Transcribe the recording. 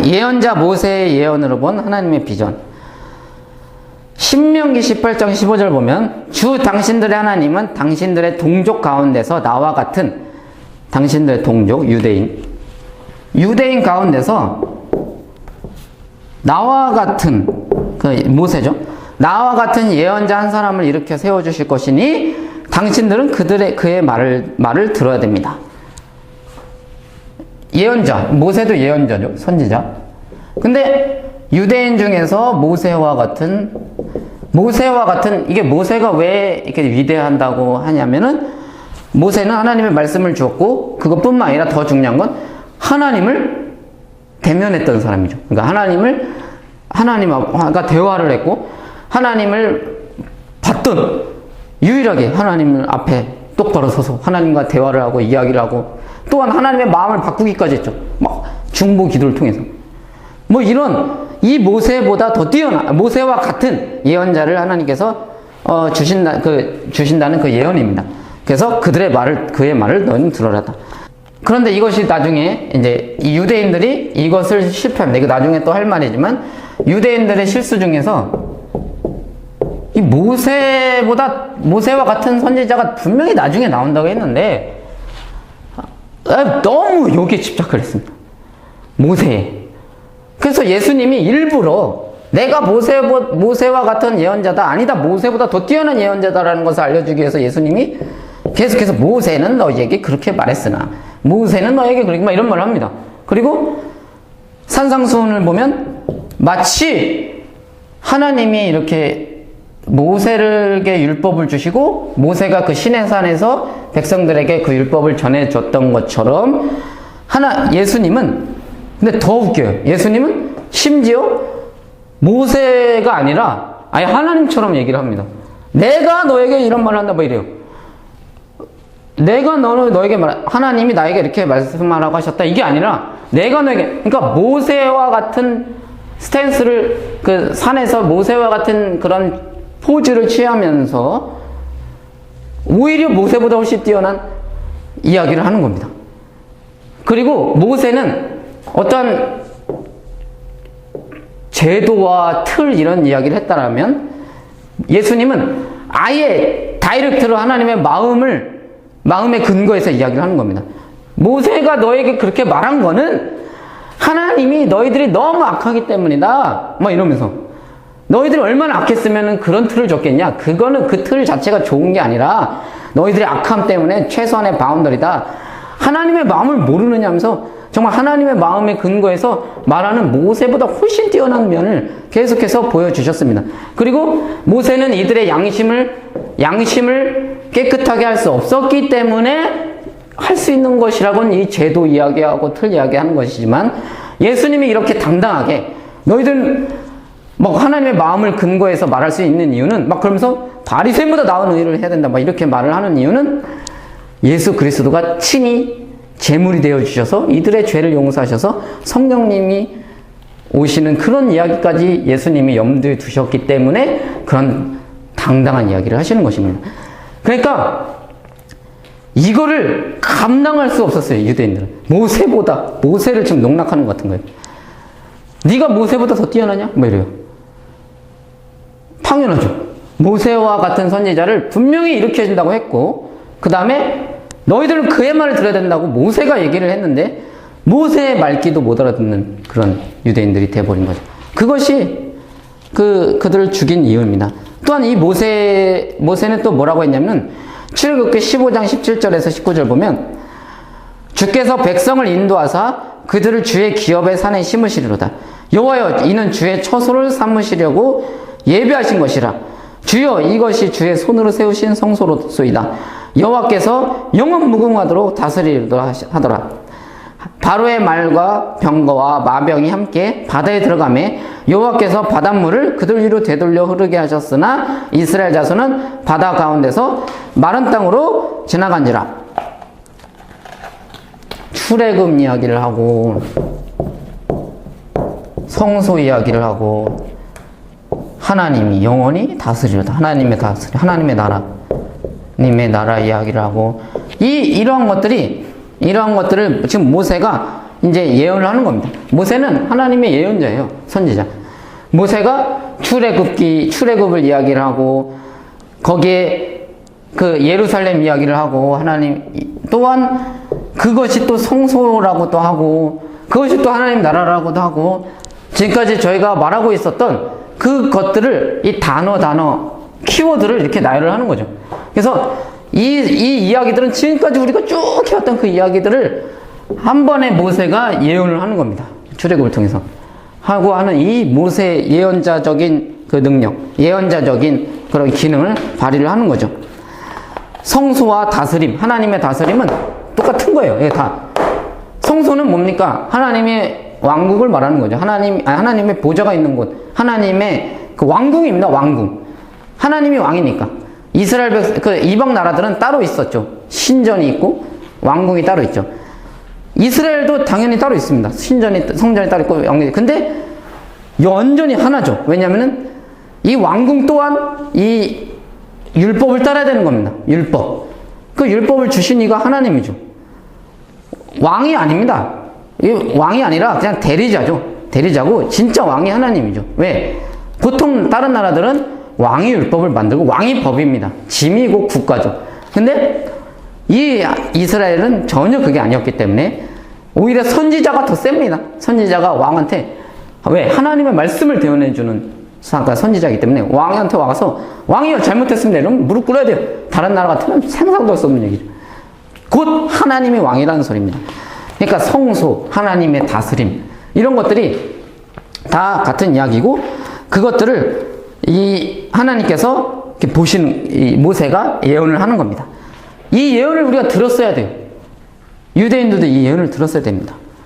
예언자 모세의 예언으로 본 하나님의 비전. 신명기 18장 15절 보면 주 당신들의 하나님은 당신들의 동족 가운데서 나와 같은 당신들의 동족 유대인 가운데서 나와 같은 그 모세죠. 나와 같은 예언자 한 사람을 일으켜 세워주실 것이니 당신들은 그의 말을 들어야 됩니다. 예언자, 모세도 예언자죠. 선지자. 근데 유대인 중에서 모세와 같은 이게 모세가 왜 이렇게 위대한다고 하냐면은 모세는 하나님의 말씀을 주었고 그것뿐만 아니라 더 중요한 건 하나님을 대면했던 사람이죠. 그러니까 하나님과 대화를 했고 하나님을 봤던 유일하게 하나님 앞에 똑바로 서서 하나님과 대화를 하고 이야기를 하고 또한 하나님의 마음을 바꾸기까지 했죠. 막 중보 기도를 통해서. 뭐 이런 이 모세보다 더 뛰어난 모세와 같은 예언자를 하나님께서 주신다는 그 예언입니다. 그래서 그의 말을 너희는 들어라다. 그런데 이것이 나중에 이제 이 유대인들이 이것을 실패합니다. 이거 나중에 또 할 말이지만 유대인들의 실수 중에서 이 모세와 같은 선지자가 분명히 나중에 나온다고 했는데 너무 여기에 집착을 했습니다. 모세에. 그래서 예수님이 일부러 내가 모세와 같은 예언자다, 아니다, 모세보다 더 뛰어난 예언자다라는 것을 알려주기 위해서 예수님이 계속해서 모세는 너희에게 그렇게 말했으나 모세는 너희에게 그렇게 막 이런 말을 합니다. 그리고 산상수훈을 보면 마치 하나님이 이렇게 모세에게 율법을 주시고 모세가 그 시내산에서 백성들에게 그 율법을 전해줬던 것처럼 예수님은 근데 더 웃겨요. 예수님은 심지어 모세가 아니라 아예 하나님처럼 얘기를 합니다. 내가 너에게 이런 말을 한다 뭐 이래요. 내가 너에게 하나님이 나에게 이렇게 말씀하라고 하셨다 이게 아니라 내가 너에게, 그러니까 모세와 같은 스탠스를 그 산에서 모세와 같은 그런 포즈를 취하면서 오히려 모세보다 훨씬 뛰어난 이야기를 하는 겁니다. 그리고 모세는 어떤 제도와 틀 이런 이야기를 했다라면 예수님은 아예 다이렉트로 하나님의 마음의 근거에서 이야기를 하는 겁니다. 모세가 너에게 그렇게 말한 거는 하나님이 너희들이 너무 악하기 때문이다. 막 이러면서 너희들이 얼마나 악했으면 그런 틀을 줬겠냐. 그거는 그 틀 자체가 좋은 게 아니라 너희들의 악함 때문에 최소한의 바운더리다. 하나님의 마음을 모르느냐면서 정말 하나님의 마음의 근거에서 말하는 모세보다 훨씬 뛰어난 면을 계속해서 보여주셨습니다. 그리고 모세는 이들의 양심을 깨끗하게 할 수 없었기 때문에 할 수 있는 것이라고는 이 제도 이야기하고 틀 이야기하는 것이지만 예수님이 이렇게 당당하게 너희들 막 하나님의 마음을 근거해서 말할 수 있는 이유는 막 그러면서 바리새인보다 나은 의를 해야 된다 막 이렇게 말을 하는 이유는 예수 그리스도가 친히 제물이 되어 주셔서 이들의 죄를 용서하셔서 성령님이 오시는 그런 이야기까지 예수님이 염두에 두셨기 때문에 그런 당당한 이야기를 하시는 것입니다. 그러니까 이거를 감당할 수 없었어요. 유대인들은 모세를 지금 농락하는 것 같은 거예요. 네가 모세보다 더 뛰어나냐? 뭐 이래요. 당연하죠. 모세와 같은 선지자를 분명히 일으켜준다고 했고 그 다음에 너희들은 그의 말을 들어야 된다고 모세가 얘기를 했는데 모세의 말귀도 못 알아듣는 그런 유대인들이 돼버린 거죠. 그것이 그들을 죽인 이유입니다. 또한 이 모세는 또 뭐라고 했냐면 출애굽기 15장 17절에서 19절 보면 주께서 백성을 인도하사 그들을 주의 기업의 산에 심으시리로다. 여호와여 이는 주의 처소를 삼으시려고 예비하신 것이라. 주여 이것이 주의 손으로 세우신 성소로소이다. 여호와께서 영원 무궁하도록 다스리리라 하더라. 바로의 말과 병거와 마병이 함께 바다에 들어가매 여호와께서 바닷물을 그들 위로 되돌려 흐르게 하셨으나 이스라엘 자손은 바다 가운데서 마른 땅으로 지나간지라. 출애굽 이야기를 하고 성소 이야기를 하고 하나님이 영원히 다스리려다. 하나님의 나라 이야기를 하고 이러한 것들을 지금 모세가 이제 예언을 하는 겁니다. 모세는 하나님의 예언자예요. 선지자. 모세가 출애굽을 이야기를 하고 거기에 그 예루살렘 이야기를 하고 하나님 또한 그것이 또 성소라고도 하고 그것이 또 하나님 나라라고도 하고 지금까지 저희가 말하고 있었던 그 것들을 이 단어 키워드를 이렇게 나열을 하는 거죠. 그래서 이 이야기들은 지금까지 우리가 쭉 해왔던 그 이야기들을 한 번에 모세가 예언을 하는 겁니다. 출애굽을 통해서 하고 하는 이 모세 예언자적인 그 능력, 예언자적인 그런 기능을 발휘를 하는 거죠. 성소와 다스림, 하나님의 다스림은 똑같은 거예요. 예, 다. 성소는 뭡니까? 하나님의 왕국을 말하는 거죠. 하나님의 보좌가 있는 곳, 하나님의 그 왕궁입니다. 왕궁. 하나님이 왕이니까. 이스라엘 그 이방 나라들은 따로 있었죠. 신전이 있고 왕궁이 따로 있죠. 이스라엘도 당연히 따로 있습니다. 성전이 따로 있고 왕궁이. 근데 완전히 하나죠. 왜냐면은 이 왕궁 또한 이 율법을 따라야 되는 겁니다. 율법. 그 율법을 주신 이가 하나님이죠. 왕이 아닙니다. 왕이 아니라 그냥 대리자죠. 대리자고 진짜 왕이 하나님이죠. 왜? 보통 다른 나라들은 왕이 율법을 만들고 왕이 법입니다. 짐이고 국가죠. 근데 이 이스라엘은 전혀 그게 아니었기 때문에 오히려 선지자가 더 셉니다. 선지자가 왕한테 왜? 하나님의 말씀을 대언해주는 선지자이기 때문에 왕한테 와서 왕이요 잘못했습니다. 이러면 무릎 꿇어야 돼요. 다른 나라 같으면 상상도 할 수 없는 얘기죠. 곧 하나님이 왕이라는 소리입니다. 그러니까 성소, 하나님의 다스림 이런 것들이 다 같은 이야기고 그것들을 이 하나님께서 이렇게 보시는 이 모세가 예언을 하는 겁니다. 이 예언을 우리가 들었어야 돼요. 유대인들도 이 예언을 들었어야 됩니다.